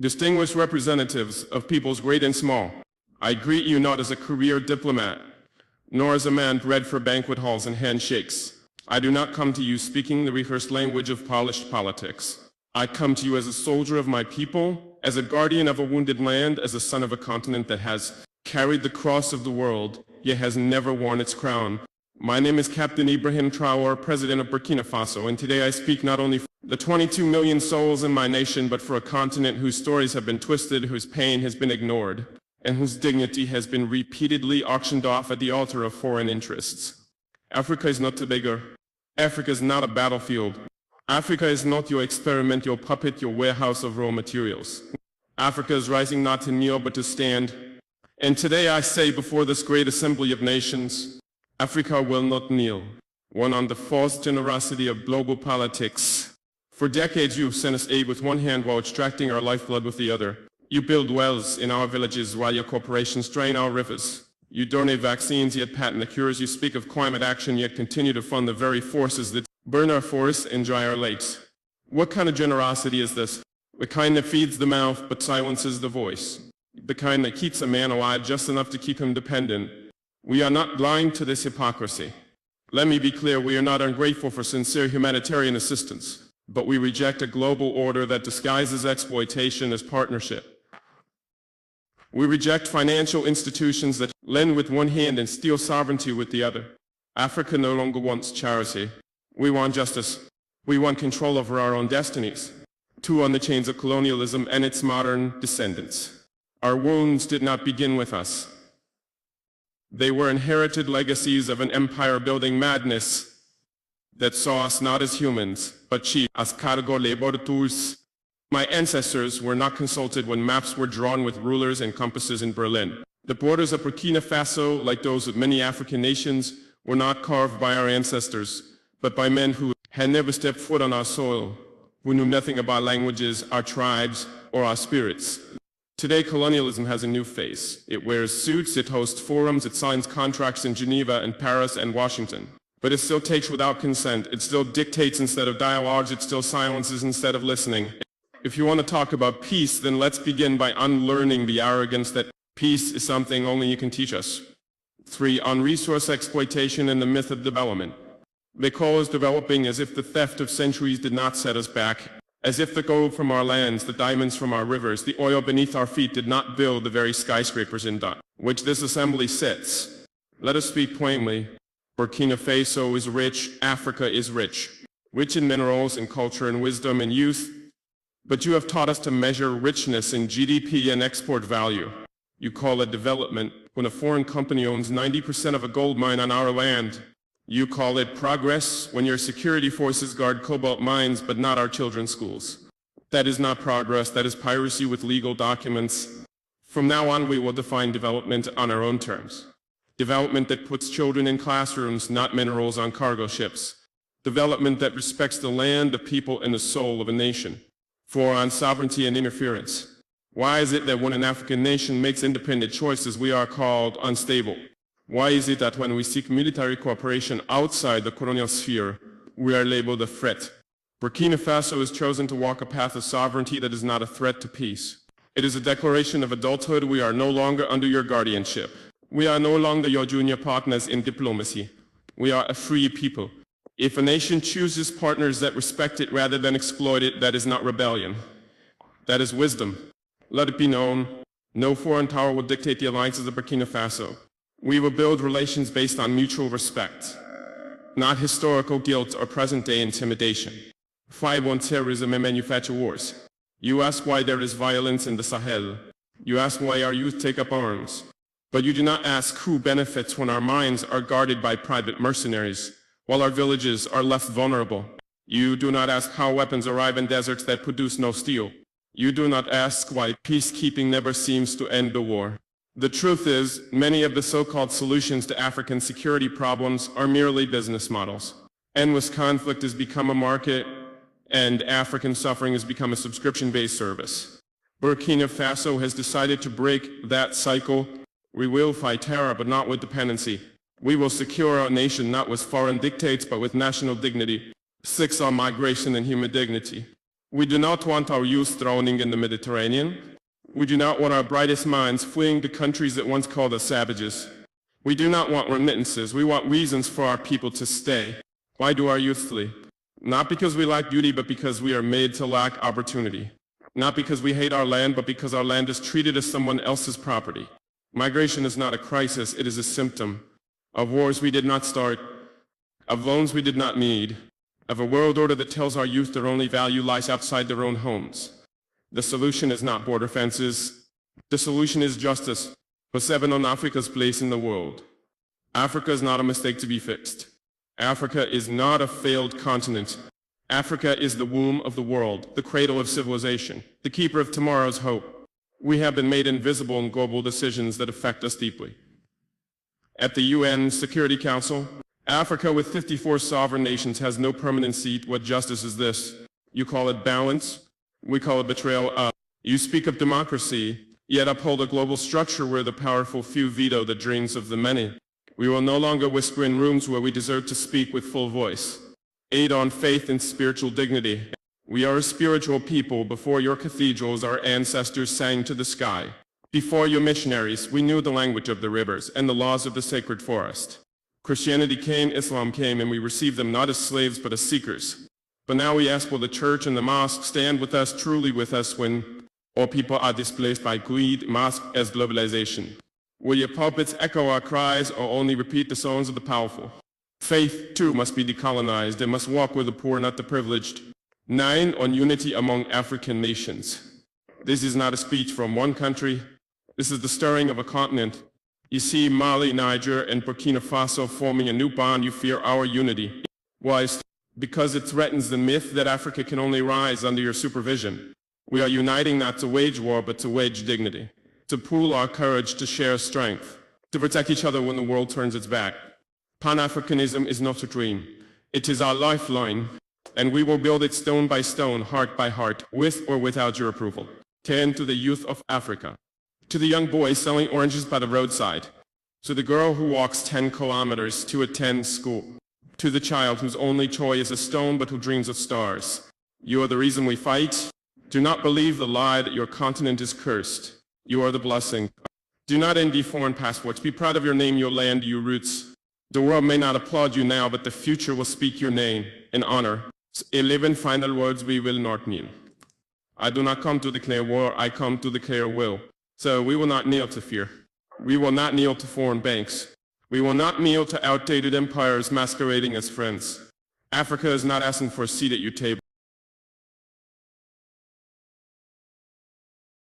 Distinguished representatives of peoples great and small, I greet you not as a career diplomat, nor as a man bred for banquet halls and handshakes. I do not come to you speaking the rehearsed language of polished politics. I come to you as a soldier of my people, as a guardian of a wounded land, as a son of a continent that has carried the cross of the world, yet has never worn its crown. My name is Captain Ibrahim Traore, President of Burkina Faso, and today I speak not only for the 22 million souls in my nation, but for a continent whose stories have been twisted, whose pain has been ignored, and whose dignity has been repeatedly auctioned off at the altar of foreign interests. Africa is not Tobago. Africa is not a battlefield. Africa is not your experiment, your puppet, your warehouse of raw materials. Africa is rising not to kneel, but to stand. And today I say before this great assembly of nations, Africa will not kneel, one on the false generosity of global politics. For decades you have sent us aid with one hand while extracting our lifeblood with the other. You build wells in our villages while your corporations drain our rivers. You donate vaccines yet patent the cures. You speak of climate action yet continue to fund the very forces that burn our forests and dry our lakes. What kind of generosity is this? The kind that feeds the mouth but silences the voice. The kind that keeps a man alive just enough to keep him dependent. We are not blind to this hypocrisy. Let me be clear, we are not ungrateful for sincere humanitarian assistance, but we reject a global order that disguises exploitation as partnership. We reject financial institutions that lend with one hand and steal sovereignty with the other. Africa no longer wants charity. We want justice. We want control over our own destinies. Too on the chains of colonialism and its modern descendants. Our wounds did not begin with us. They were inherited legacies of an empire-building madness that saw us not as humans, but chiefs, as cargo labor tools. My ancestors were not consulted when maps were drawn with rulers and compasses in Berlin. The borders of Burkina Faso, like those of many African nations, were not carved by our ancestors, but by men who had never stepped foot on our soil, who knew nothing about languages, our tribes, or our spirits. Today, colonialism has a new face. It wears suits, it hosts forums, it signs contracts in Geneva and Paris and Washington. But it still takes without consent, it still dictates instead of dialogues, it still silences instead of listening. If you want to talk about peace, then let's begin by unlearning the arrogance that peace is something only you can teach us. 3. On resource exploitation and the myth of development. They call us developing as if the theft of centuries did not set us back. As if the gold from our lands, the diamonds from our rivers, the oil beneath our feet did not build the very skyscrapers in which this assembly sits. Let us speak plainly. Burkina Faso is rich, Africa is rich. Rich in minerals and culture and wisdom and youth. But you have taught us to measure richness in GDP and export value. You call it development when a foreign company owns 90% of a gold mine on our land. You call it progress when your security forces guard cobalt mines but not our children's schools. That is not progress, that is piracy with legal documents. From now on we will define development on our own terms. Development that puts children in classrooms, not minerals on cargo ships. Development that respects the land, the people, and the soul of a nation. 4. On sovereignty and interference. Why is it that when an African nation makes independent choices we are called unstable? Why is it that when we seek military cooperation outside the colonial sphere, we are labeled a threat? Burkina Faso has chosen to walk a path of sovereignty that is not a threat to peace. It is a declaration of adulthood. We are no longer under your guardianship. We are no longer your junior partners in diplomacy. We are a free people. If a nation chooses partners that respect it rather than exploit it, that is not rebellion. That is wisdom. Let it be known, no foreign power will dictate the alliances of Burkina Faso. We will build relations based on mutual respect, not historical guilt or present-day intimidation. 5. On terrorism and manufacture wars. You ask why there is violence in the Sahel. You ask why our youth take up arms. But you do not ask who benefits when our minds are guarded by private mercenaries, while our villages are left vulnerable. You do not ask how weapons arrive in deserts that produce no steel. You do not ask why peacekeeping never seems to end the war. The truth is, many of the so-called solutions to African security problems are merely business models. Endless conflict has become a market, and African suffering has become a subscription-based service. Burkina Faso has decided to break that cycle. We will fight terror, but not with dependency. We will secure our nation not with foreign dictates, but with national dignity. 6. On migration and human dignity. We do not want our youth drowning in the Mediterranean. We do not want our brightest minds fleeing to countries that once called us savages. We do not want remittances. We want reasons for our people to stay. Why do our youth flee? Not because we lack beauty, but because we are made to lack opportunity. Not because we hate our land, but because our land is treated as someone else's property. Migration is not a crisis, it is a symptom of wars we did not start, of loans we did not need, of a world order that tells our youth their only value lies outside their own homes. The solution is not border fences. The solution is justice for 7 on Africa's place in the world. Africa is not a mistake to be fixed. Africa is not a failed continent. Africa is the womb of the world, the cradle of civilization, the keeper of tomorrow's hope. We have been made invisible in global decisions that affect us deeply. At the UN Security Council, Africa with 54 sovereign nations has no permanent seat. What justice is this? You call it balance? We call it betrayal. You speak of democracy, yet uphold a global structure where the powerful few veto the dreams of the many. We will no longer whisper in rooms where we deserve to speak with full voice. Aid on faith and spiritual dignity. We are a spiritual people. Before your cathedrals, our ancestors sang to the sky. Before your missionaries, we knew the language of the rivers and the laws of the sacred forest. Christianity came, Islam came, and we received them not as slaves but as seekers. But now we ask, will the church and the mosque stand with us, truly with us, when all people are displaced by greed, mosque as globalization? Will your pulpits echo our cries or only repeat the songs of the powerful? Faith, too, must be decolonized and must walk with the poor, not the privileged. 9, on unity among African nations. This is not a speech from one country. This is the stirring of a continent. You see Mali, Niger, and Burkina Faso forming a new bond. You fear our unity. Why? Because it threatens the myth that Africa can only rise under your supervision. We are uniting not to wage war, but to wage dignity. To pool our courage, to share strength. To protect each other when the world turns its back. Pan-Africanism is not a dream. It is our lifeline, and we will build it stone by stone, heart by heart, with or without your approval. 10, to the youth of Africa. To the young boy selling oranges by the roadside. To the girl who walks 10 kilometers to attend school. To the child whose only toy is a stone but who dreams of stars. You are the reason we fight. Do not believe the lie that your continent is cursed. You are the blessing. Do not envy foreign passports. Be proud of your name, your land, your roots. The world may not applaud you now, but the future will speak your name in honor. 11 final words we will not kneel. I do not come to declare war, I come to declare will. So we will not kneel to fear. We will not kneel to foreign banks. We will not kneel to outdated empires masquerading as friends. Africa is not asking for a seat at your table.